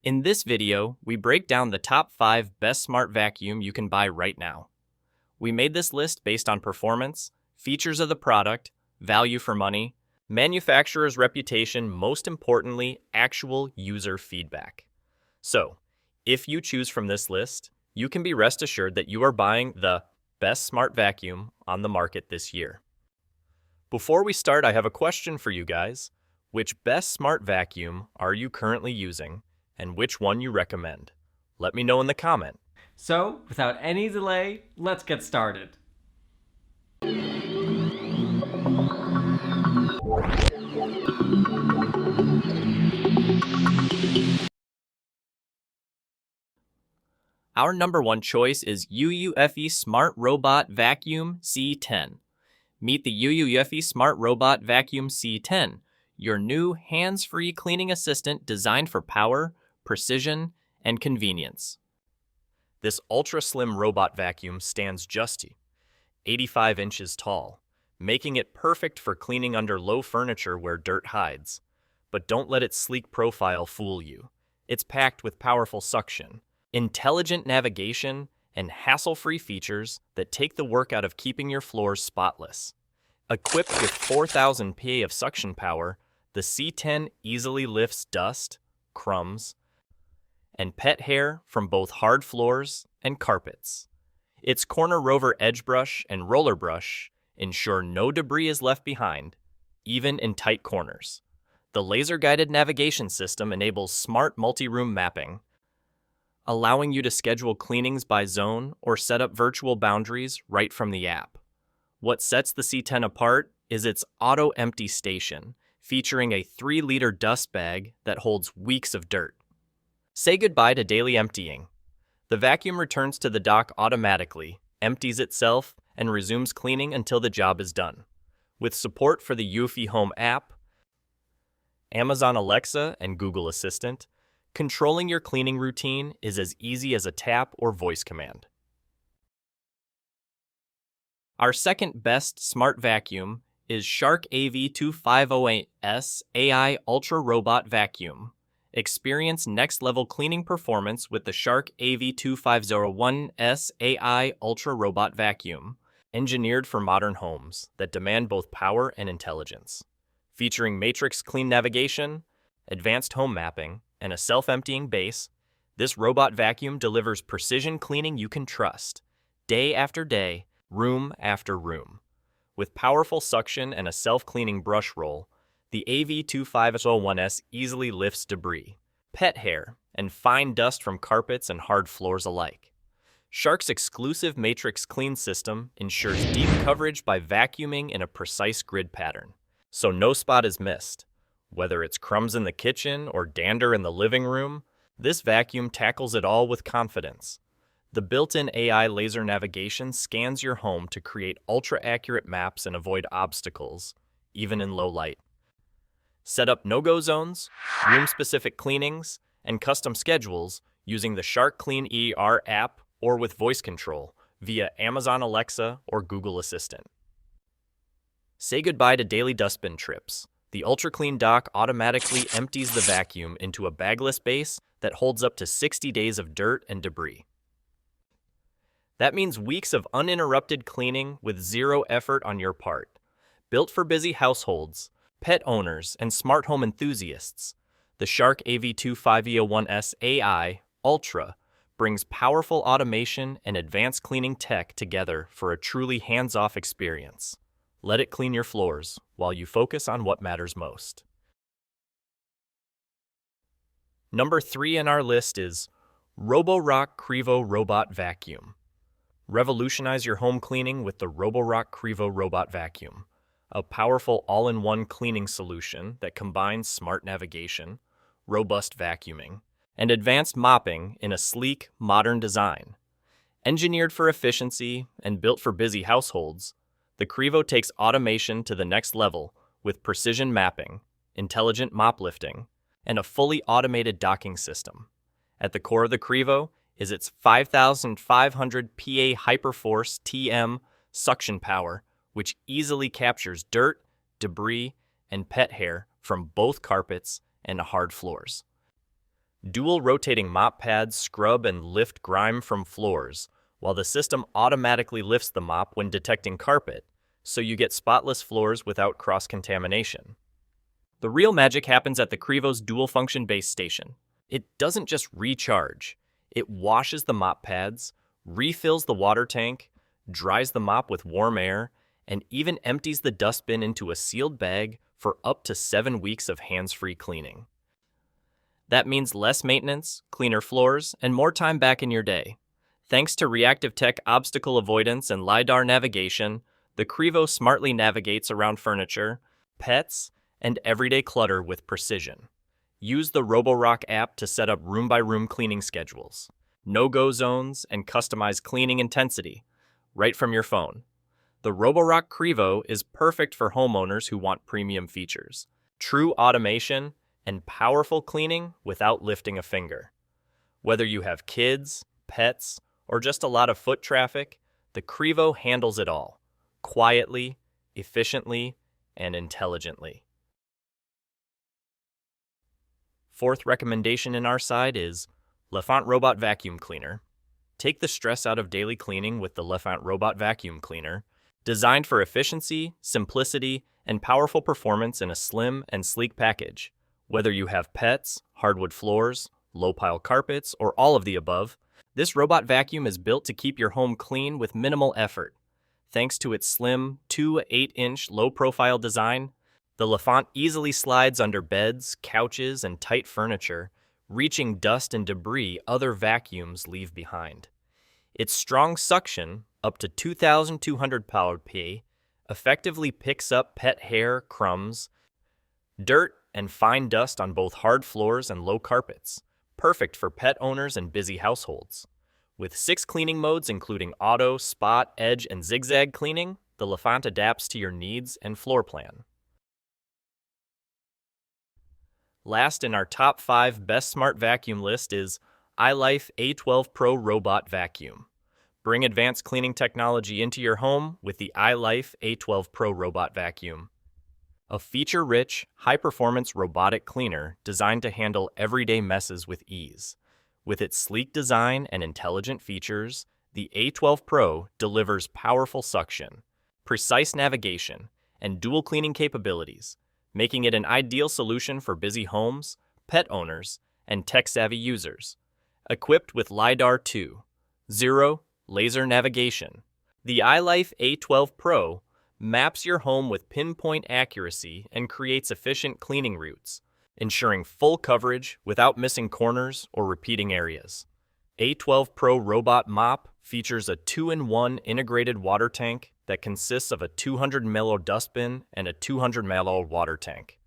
In this video, we break down the top 5 best smart vacuum you can buy right now. We made this list based on performance, features of the product, value for money, manufacturer's reputation, most importantly, actual user feedback. So, if you choose from this list, you can be rest assured that you are buying the best smart vacuum on the market this year. Before we start, I have a question for you guys. Which best smart vacuum are you currently using, and which one you recommend? Let me know in the comment. So, without any delay, let's get started. Our number one choice is UUFE Smart Robot Vacuum C10. Meet the UUFE Smart Robot Vacuum C10, your new hands-free cleaning assistant designed for power, precision, and convenience. This ultra-slim robot vacuum stands just 85 inches tall, making it perfect for cleaning under low furniture where dirt hides. But don't let its sleek profile fool you. It's packed with powerful suction, intelligent navigation, and hassle-free features that take the work out of keeping your floors spotless. Equipped with 4,000 PA of suction power, the C10 easily lifts dust, crumbs, and pet hair from both hard floors and carpets. Its corner rover edge brush and roller brush ensure no debris is left behind, even in tight corners. The laser-guided navigation system enables smart multi-room mapping, allowing you to schedule cleanings by zone or set up virtual boundaries right from the app. What sets the C10 apart is its auto-empty station, featuring a 3-liter dust bag that holds weeks of dirt. Say goodbye to daily emptying. The vacuum returns to the dock automatically, empties itself, and resumes cleaning until the job is done. With support for the Eufy Home app, Amazon Alexa, and Google Assistant, controlling your cleaning routine is as easy as a tap or voice command. Our second best smart vacuum is Shark AV2508S AI Ultra Robot Vacuum. Experience next-level cleaning performance with the Shark AV2501S AI Ultra Robot Vacuum, engineered for modern homes that demand both power and intelligence. Featuring matrix clean navigation, advanced home mapping, and a self-emptying base, this robot vacuum delivers precision cleaning you can trust, day after day, room after room. With powerful suction and a self-cleaning brush roll, the AV2501S easily lifts debris, pet hair, and fine dust from carpets and hard floors alike. Shark's exclusive Matrix Clean system ensures deep coverage by vacuuming in a precise grid pattern, so no spot is missed. Whether it's crumbs in the kitchen or dander in the living room, this vacuum tackles it all with confidence. The built-in AI laser navigation scans your home to create ultra-accurate maps and avoid obstacles, even in low light. Set up no-go zones, room-specific cleanings, and custom schedules using the Shark Clean ER app or with voice control via Amazon Alexa or Google Assistant. Say goodbye to daily dustbin trips. The Ultra Clean dock automatically empties the vacuum into a bagless base that holds up to 60 days of dirt and debris. That means weeks of uninterrupted cleaning with zero effort on your part. Built for busy households, pet owners, and smart home enthusiasts, the Shark AV2501S AI Ultra brings powerful automation and advanced cleaning tech together for a truly hands-off experience. Let it clean your floors while you focus on what matters most. Number 3 in our list is Roborock Crivo Robot Vacuum. Revolutionize your home cleaning with the Roborock Crivo Robot Vacuum, a powerful all-in-one cleaning solution that combines smart navigation, robust vacuuming, and advanced mopping in a sleek, modern design. Engineered for efficiency and built for busy households, the Crivo takes automation to the next level with precision mapping, intelligent mop lifting, and a fully automated docking system. At the core of the Crivo is its 5,500 PA Hyperforce TM suction power, which easily captures dirt, debris, and pet hair from both carpets and hard floors. Dual rotating mop pads scrub and lift grime from floors, while the system automatically lifts the mop when detecting carpet, so you get spotless floors without cross-contamination. The real magic happens at the Crivos dual-function base station. It doesn't just recharge. It washes the mop pads, refills the water tank, dries the mop with warm air, and even empties the dustbin into a sealed bag for up to 7 weeks of hands-free cleaning. That means less maintenance, cleaner floors, and more time back in your day. Thanks to Reactive Tech obstacle avoidance and LiDAR navigation, the Crivo smartly navigates around furniture, pets, and everyday clutter with precision. Use the Roborock app to set up room-by-room cleaning schedules, no-go zones, and customize cleaning intensity, right from your phone. The Roborock Crivo is perfect for homeowners who want premium features, true automation, and powerful cleaning without lifting a finger. Whether you have kids, pets, or just a lot of foot traffic, the Crivo handles it all, quietly, efficiently, and intelligently. Fourth recommendation in our side is Lefant Robot Vacuum Cleaner. Take the stress out of daily cleaning with the Lefant Robot Vacuum Cleaner, designed for efficiency, simplicity, and powerful performance in a slim and sleek package. Whether you have pets, hardwood floors, low-pile carpets, or all of the above, this robot vacuum is built to keep your home clean with minimal effort. Thanks to its slim 2-8-inch low-profile design, the Lefant easily slides under beds, couches, and tight furniture, reaching dust and debris other vacuums leave behind. Its strong suction, up to 2,200 pound-psi, effectively picks up pet hair, crumbs, dirt, and fine dust on both hard floors and low carpets, perfect for pet owners and busy households. With 6 cleaning modes including auto, spot, edge, and zigzag cleaning, the Lefant adapts to your needs and floor plan. Last in our top 5 best smart vacuum list is iLife A12 Pro Robot Vacuum. Bring advanced cleaning technology into your home with the iLife A12 Pro Robot Vacuum. A feature-rich, high-performance robotic cleaner designed to handle everyday messes with ease. With its sleek design and intelligent features, the A12 Pro delivers powerful suction, precise navigation, and dual cleaning capabilities, making it an ideal solution for busy homes, pet owners, and tech-savvy users. Equipped with LiDAR 2.0 laser navigation, the iLife A12 Pro maps your home with pinpoint accuracy and creates efficient cleaning routes, ensuring full coverage without missing corners or repeating areas. A12 Pro Robot Mop features a 2-in-1 integrated water tank that consists of a 200 ml dustbin and a 200 ml water tank.